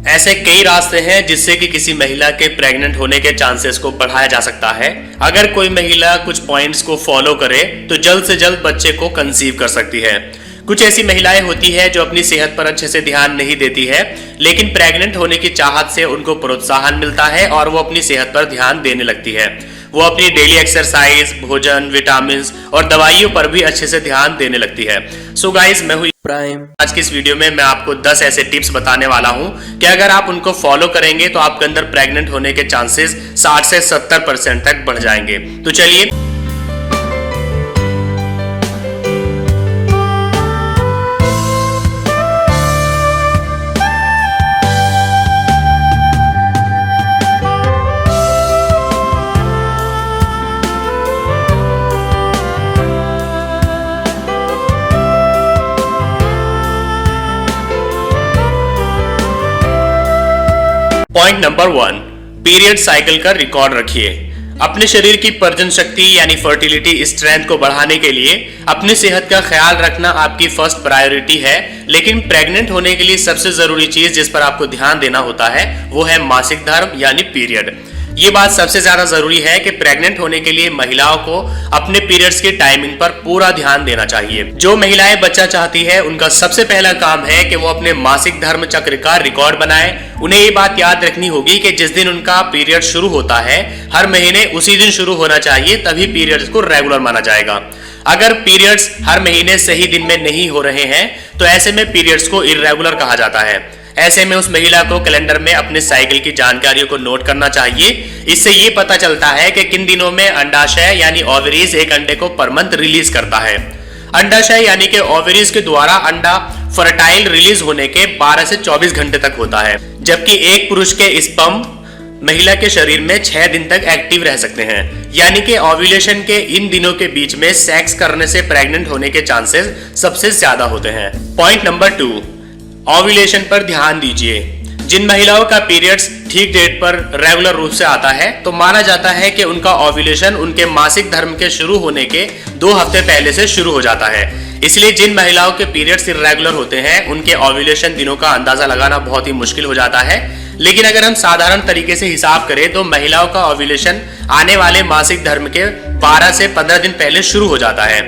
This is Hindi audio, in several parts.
ऐसे कई रास्ते हैं जिससे कि किसी महिला के प्रेग्नेंट होने के चांसेस को बढ़ाया जा सकता है। अगर कोई महिला कुछ पॉइंट्स को फॉलो करे तो जल्द से जल्द बच्चे को कंसीव कर सकती है। कुछ ऐसी महिलाएं होती है जो अपनी सेहत पर अच्छे से ध्यान नहीं देती है, लेकिन प्रेग्नेंट होने की चाहत से उनको प्रोत्साहन मिलता है और वो अपनी सेहत पर ध्यान देने लगती है। वो अपनी डेली एक्सरसाइज, भोजन, विटामिन और दवाइयों पर भी अच्छे से ध्यान देने लगती है। सो गाइस, मैं हूं प्राइम। आज की इस वीडियो में मैं आपको 10 ऐसे टिप्स बताने वाला हूं कि अगर आप उनको फॉलो करेंगे तो आपके अंदर प्रेग्नेंट होने के चांसेस 60 से 70% तक बढ़ जाएंगे। तो चलिए पॉइंट नंबर 1, पीरियड साइकिल का रिकॉर्ड रखिए। अपने शरीर की प्रजनन शक्ति यानी फर्टिलिटी स्ट्रेंथ को बढ़ाने के लिए अपनी सेहत का ख्याल रखना आपकी फर्स्ट प्रायोरिटी है। लेकिन प्रेग्नेंट होने के लिए सबसे जरूरी चीज जिस पर आपको ध्यान देना होता है वो है मासिक धर्म यानी पीरियड। ये बात सबसे ज्यादा जरूरी है कि प्रेग्नेंट होने के लिए महिलाओं को अपने पीरियड्स की टाइमिंग पर पूरा ध्यान देना चाहिए। जो महिलाएं बच्चा चाहती है उनका सबसे पहला काम है कि वो अपने मासिक धर्म चक्र का रिकॉर्ड बनाएं। उन्हें ये बात याद रखनी होगी कि जिस दिन उनका पीरियड शुरू होता है हर महीने उसी दिन शुरू होना चाहिए, तभी पीरियड्स को रेगुलर माना जाएगा। अगर पीरियड्स हर महीने सही दिन में नहीं हो रहे हैं तो ऐसे में पीरियड्स को इर्रेगुलर कहा जाता है। ऐसे में उस महिला को कैलेंडर में अपने साइकिल की जानकारियों को नोट करना चाहिए। इससे ये पता चलता है कि किन दिनों में अंडाशय यानी ओवरीज एक अंडे को पर मंथ रिलीज करता है। अंडाशय यानी कि ओवरीज के द्वारा अंडा फर्टाइल रिलीज होने के 12 से 24 घंटे तक होता है, जबकि एक पुरुष के स्पर्म महिला के शरीर में 6 दिन तक एक्टिव रह सकते हैं। यानी कि ओव्यूलेशन के इन दिनों के बीच में सेक्स करने से प्रेग्नेंट होने के चांसेस सबसे ज्यादा होते हैं। पॉइंट नंबर 2, ओव्यूलेशन पर ध्यान दीजिए। जिन महिलाओं का पीरियड्स ठीक डेट पर रेगुलर रूप से आता है तो माना जाता है कि उनका ओव्यूलेशन उनके मासिक धर्म के शुरू होने के 2 हफ्ते पहले से शुरू हो जाता है। इसलिए जिन महिलाओं के पीरियड्स इर्रेगुलर होते हैं उनके ओव्यूलेशन दिनों का अंदाजा लगाना बहुत ही मुश्किल हो जाता है। लेकिन अगर हम साधारण तरीके से हिसाब करें तो महिलाओं का ओव्यूलेशन आने वाले मासिक धर्म के 12 से 15 दिन पहले शुरू हो जाता है।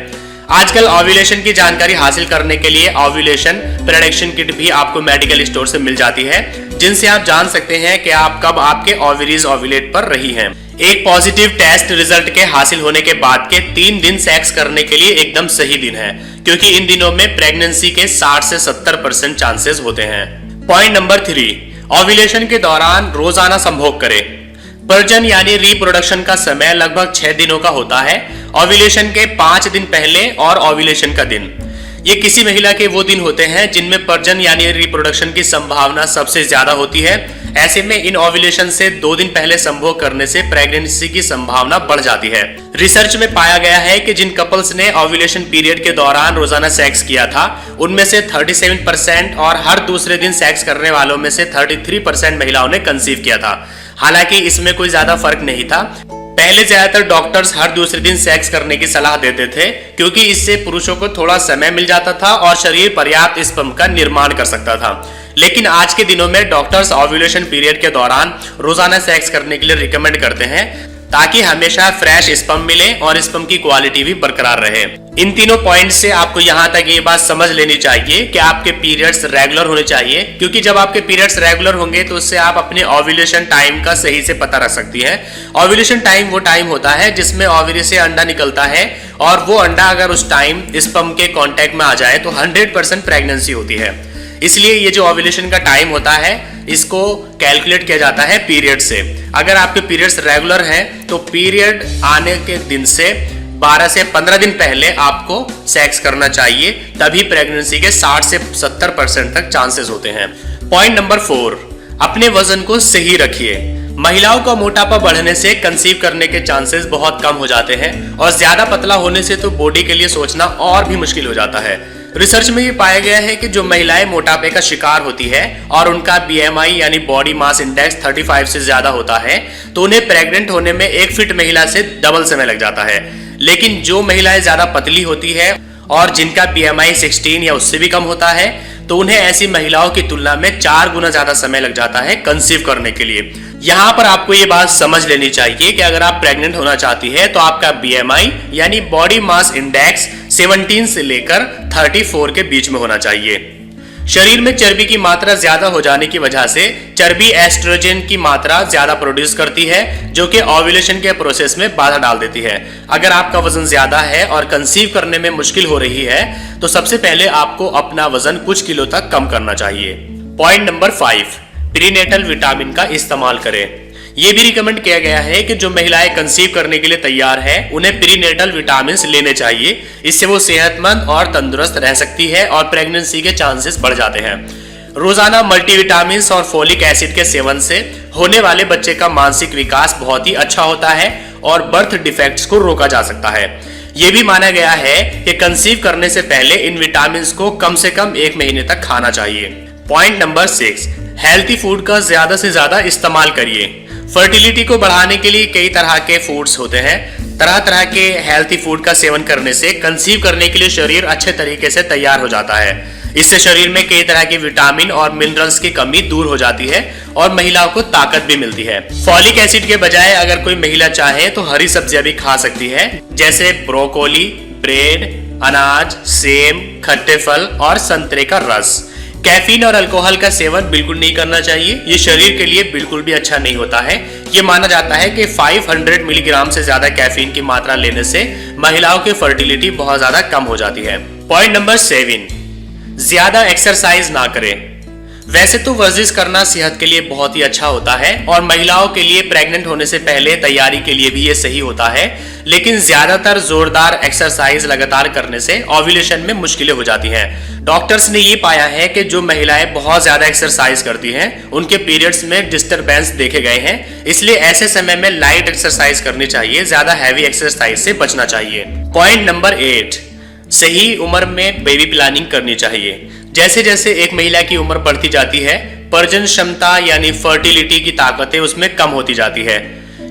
आजकल ओव्यूलेशन की जानकारी हासिल करने के लिए ओव्यूलेशन प्रेडिक्शन किट भी आपको मेडिकल स्टोर से मिल जाती है, जिनसे आप जान सकते हैं कि आप कब आपके ओवरीज ओव्यूलेट पर रही हैं। एक पॉजिटिव टेस्ट रिजल्ट के हासिल होने के बाद के 3 दिन सेक्स करने के लिए एकदम सही दिन है, क्योंकि इन दिनों में प्रेगनेंसी के 60 से 70% चांसेस होते हैं। पॉइंट नंबर 3, ओव्यूलेशन के दौरान रोजाना संभोग करें। प्रजनन यानी रिप्रोडक्शन का समय लगभग 6 दिनों का होता है। ओव्यूलेशन के 5 दिन पहले और ओव्यूलेशन का दिन, ये किसी महिला के वो दिन होते हैं जिनमें प्रजनन यानी रिप्रोडक्शन की संभावना सबसे ज्यादा होती है। ऐसे में इन ओव्यूलेशन से 2 दिन पहले संभोग करने से प्रेगनेंसी की संभावना बढ़ जाती है। रिसर्च में पाया गया है कि जिन कपल्स ने ओव्यूलेशन पीरियड के दौरान रोजाना सेक्स किया था उनमें से 37% और हर दूसरे दिन सेक्स करने वालों में से 33% महिलाओं ने कंसीव किया था। हालांकि इसमें कोई ज्यादा फर्क नहीं था। पहले ज्यादातर डॉक्टर्स हर दूसरे दिन सेक्स करने की सलाह देते थे, क्योंकि इससे पुरुषों को थोड़ा समय मिल जाता था और शरीर पर्याप्त स्पर्म का निर्माण कर सकता था। लेकिन आज के दिनों में डॉक्टर्स ओव्यूलेशन पीरियड के दौरान रोजाना सेक्स करने के लिए रिकमेंड करते हैं, ताकि हमेशा फ्रेश स्पर्म मिले और स्पर्म की क्वालिटी भी बरकरार रहे। इन तीनों पॉइंट से आपको यहाँ तक ये बात समझ लेनी चाहिए कि आपके पीरियड्स रेगुलर होने चाहिए, क्योंकि जब आपके पीरियड्स रेगुलर होंगे तो उससे आप अपने ओव्यूलेशन टाइम का सही से पता रख सकती हैं। ओव्यूलेशन टाइम वो टाइम होता है जिसमें ओवरी से अंडा निकलता है, और वो अंडा अगर उस टाइम स्पर्म के कांटेक्ट में आ जाए तो 100% प्रेगनेंसी होती है। इसलिए ये जो ओव्यूलेशन का टाइम होता है इसको कैलकुलेट किया जाता है पीरियड से। अगर आपके पीरियड्स रेगुलर हैं तो पीरियड आने के दिन से 12 से 15 दिन पहले आपको सेक्स करना चाहिए, तभी प्रेगनेंसी के 60 से 70% तक चांसेस होते हैं। पॉइंट नंबर 4, अपने वजन को सही रखिए। महिलाओं का मोटापा बढ़ने से कंसीव करने के चांसेस बहुत कम हो जाते हैं, और ज्यादा पतला होने से तो बॉडी के लिए सोचना और भी मुश्किल हो जाता है। रिसर्च में ये पाया गया है कि जो महिलाएं मोटापे का शिकार होती है और उनका BMI यानी बॉडी मास इंडेक्स 35 से ज्यादा होता है तो उन्हें प्रेग्नेंट होने में एक फिट महिला से डबल समय लग जाता है। लेकिन जो महिलाएं ज्यादा पतली होती है और जिनका BMI 16 या उससे भी कम होता है तो उन्हें ऐसी महिलाओं की तुलना में 4 गुना ज्यादा समय लग जाता है कंसीव करने के लिए। यहाँ पर आपको ये बात समझ लेनी चाहिए कि अगर आप प्रेग्नेंट होना चाहती है तो आपका BMI यानी बॉडी मास इंडेक्स 17 से लेकर 34 के बीच में होना चाहिए। शरीर में चर्बी की मात्रा ज्यादा हो जाने की वजह से चर्बी एस्ट्रोजन की मात्रा ज्यादा प्रोड्यूस करती है, जो कि ओव्यूलेशन के प्रोसेस में बाधा डाल देती है। अगर आपका वजन ज्यादा है और कंसीव करने में मुश्किल हो रही है तो सबसे पहले आपको अपना वजन कुछ किलो तक कम करना चाहिए। पॉइंट नंबर 5, प्रीनेटल विटामिन का इस्तेमाल करें। ये भी रिकमेंड किया गया है कि जो महिलाएं कंसीव करने के लिए तैयार है उन्हें प्रीनेटल विटामिन लेने चाहिए। इससे वो सेहतमंद और तंदुरुस्त रह सकती है और प्रेगनेंसी के चांसेस बढ़ जाते हैं। रोजाना मल्टीविटामिन और फोलिक एसिड के सेवन से होने वाले बच्चे का मानसिक विकास बहुत ही अच्छा होता है और बर्थ डिफेक्ट्स को रोका जा सकता है। यह भी माना गया है कि कंसीव करने से पहले इन विटामिन को कम से कम 1 महीने तक खाना चाहिए। पॉइंट नंबर 6, हेल्थी फूड का ज्यादा से ज्यादा इस्तेमाल करिए। फर्टिलिटी को बढ़ाने के लिए कई तरह के फूड्स होते हैं। तरह तरह के हेल्थी फूड का सेवन करने से कंसीव करने के लिए शरीर अच्छे तरीके से तैयार हो जाता है। इससे शरीर में कई तरह के विटामिन और मिनरल्स की कमी दूर हो जाती है और महिलाओं को ताकत भी मिलती है। फॉलिक एसिड के बजाय अगर कोई महिला चाहे तो हरी सब्जियां भी खा सकती है, जैसे ब्रोकोली, ब्रेड, अनाज, सेब, खट्टे फल और संतरे का रस। कैफीन और अल्कोहल का सेवन बिल्कुल नहीं करना चाहिए, ये शरीर के लिए बिल्कुल भी अच्छा नहीं होता है। ये माना जाता है कि 500 मिलीग्राम से ज्यादा कैफीन की मात्रा लेने से महिलाओं की फर्टिलिटी बहुत ज्यादा कम हो जाती है। पॉइंट नंबर 7, ज्यादा एक्सरसाइज ना करें। वैसे तो वर्जिश करना सेहत के लिए बहुत ही अच्छा होता है और महिलाओं के लिए प्रेग्नेंट होने से पहले तैयारी के लिए भी ये सही होता है, लेकिन ज्यादातर जोरदार एक्सरसाइज लगातार करने से ओव्यूलेशन में मुश्किलें हो जाती हैं। डॉक्टर्स ने ये पाया है कि जो महिलाएं बहुत ज्यादा एक्सरसाइज करती हैं उनके पीरियड्स में डिस्टरबेंस देखे गए हैं, इसलिए ऐसे समय में लाइट एक्सरसाइज करनी चाहिए, ज्यादा हैवी एक्सरसाइज से बचना चाहिए। पॉइंट नंबर 8, सही उम्र में बेबी प्लानिंग करनी चाहिए। जैसे जैसे एक महिला की उम्र बढ़ती जाती है, प्रजनन क्षमता यानी फर्टिलिटी की ताकतें उसमें कम होती जाती है।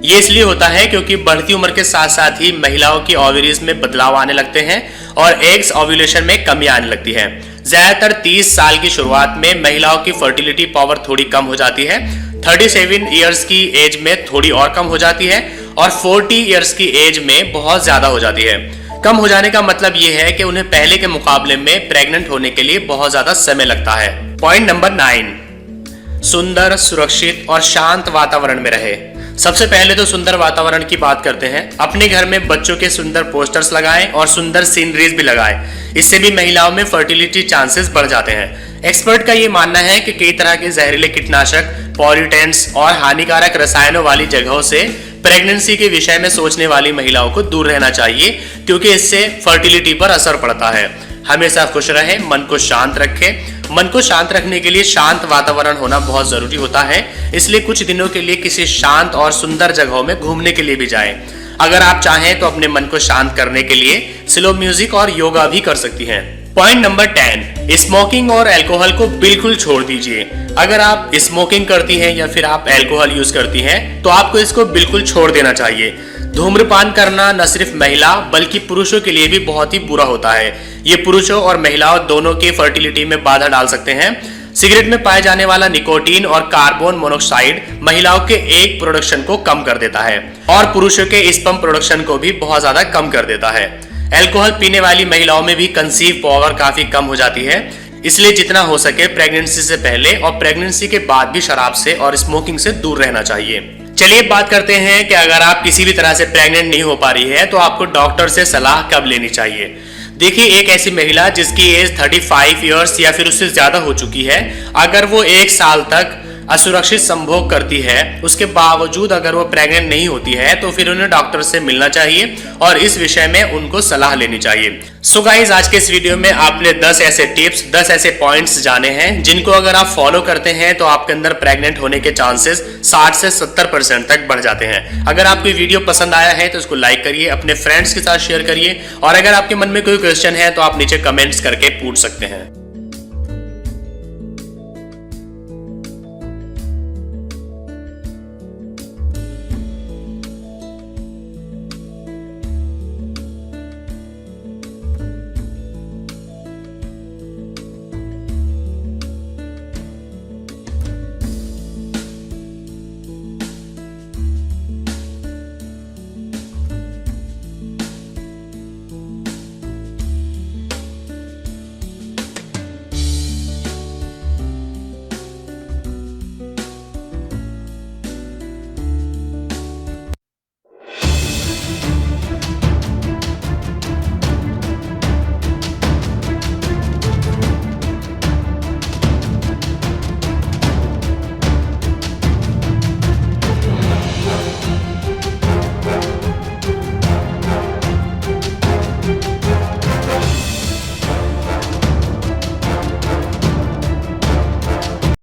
ये इसलिए होता है क्योंकि बढ़ती उम्र के साथ साथ ही महिलाओं की ओवरीज में बदलाव आने लगते हैं और एग्स ओव्यूलेशन में कमी आने लगती है। ज्यादातर 30 साल की शुरुआत में महिलाओं की फर्टिलिटी पावर थोड़ी कम हो जाती है, 37 ईयर्स की एज में थोड़ी और कम हो जाती है और 40 ईयर्स की एज में बहुत ज्यादा हो जाती है। कम हो जाने का मतलब यह है कि उन्हें पहले के मुकाबले में प्रेग्नेंट होने के लिए बहुत ज्यादा समय लगता है। पॉइंट नंबर 9, सुंदर, सुरक्षित और शांत वातावरण में रहे। सबसे पहले तो सुंदर वातावरण की बात करते हैं। अपने घर में बच्चों के सुंदर पोस्टर्स लगाएं और सुंदर सीनरीज भी लगाएं। इससे भी महिलाओं में फर्टिलिटी चांसेस बढ़ जाते हैं। एक्सपर्ट का ये मानना है कि कई तरह के जहरीले कीटनाशक, पॉल्यूटेंट्स और हानिकारक रसायनों वाली जगहों से प्रेगनेंसी के विषय में सोचने वाली महिलाओं को दूर रहना चाहिए, क्योंकि इससे फर्टिलिटी पर असर पड़ता है। हमेशा खुश रहें, मन को शांत रखें। मन को शांत रखने के लिए शांत वातावरण होना बहुत जरूरी होता है, इसलिए कुछ दिनों के लिए किसी शांत और सुंदर जगहों में घूमने के लिए भी जाएं। अगर आप चाहें तो अपने मन को शांत करने के लिए स्लो म्यूजिक और योगा भी कर सकती हैं। पॉइंट नंबर 10, स्मोकिंग और अल्कोहल को बिल्कुल छोड़ दीजिए। अगर आप स्मोकिंग करती हैं या फिर आप अल्कोहल यूज करती हैं तो आपको इसको बिल्कुल छोड़ देना चाहिए। धूम्रपान करना न सिर्फ महिला बल्कि पुरुषों के लिए भी बहुत ही बुरा होता है। ये पुरुषों और महिलाओं दोनों की फर्टिलिटी में बाधा डाल सकते हैं। सिगरेट में पाए जाने वाला निकोटीन और कार्बन मोनोऑक्साइड महिलाओं के एग प्रोडक्शन को कम कर देता है और पुरुषों के स्पर्म प्रोडक्शन को भी बहुत ज्यादा कम कर देता है। अल्कोहल पीने वाली महिलाओं में भी कंसीव पावर काफी कम हो जाती है, इसलिए जितना हो सके प्रेगनेंसी से पहले और प्रेगनेंसी के बाद भी शराब से और स्मोकिंग से दूर रहना चाहिए। चलिए बात करते हैं कि अगर आप किसी भी तरह से प्रेग्नेंट नहीं हो पा रही है तो आपको डॉक्टर से सलाह कब लेनी चाहिए। देखिए, एक ऐसी महिला जिसकी एज 35 इयर्स या फिर उससे ज्यादा हो चुकी है, अगर वो 1 साल तक असुरक्षित संभोग करती है, उसके बावजूद अगर वो प्रेग्नेंट नहीं होती है तो फिर उन्हें डॉक्टर से मिलना चाहिए और इस विषय में उनको सलाह लेनी चाहिए। सो गाइस, आज के इस वीडियो में आपने 10 ऐसे टिप्स, 10 ऐसे पॉइंट्स जाने हैं जिनको अगर आप फॉलो करते हैं तो आपके अंदर प्रेग्नेंट होने के चांसेस 60 से 70% तक बढ़ जाते हैं। अगर आपको वीडियो पसंद आया है तो इसको लाइक करिए, अपने फ्रेंड्स के साथ शेयर करिए और अगर आपके मन में कोई क्वेश्चन है तो आप नीचे कमेंट्स करके पूछ सकते हैं।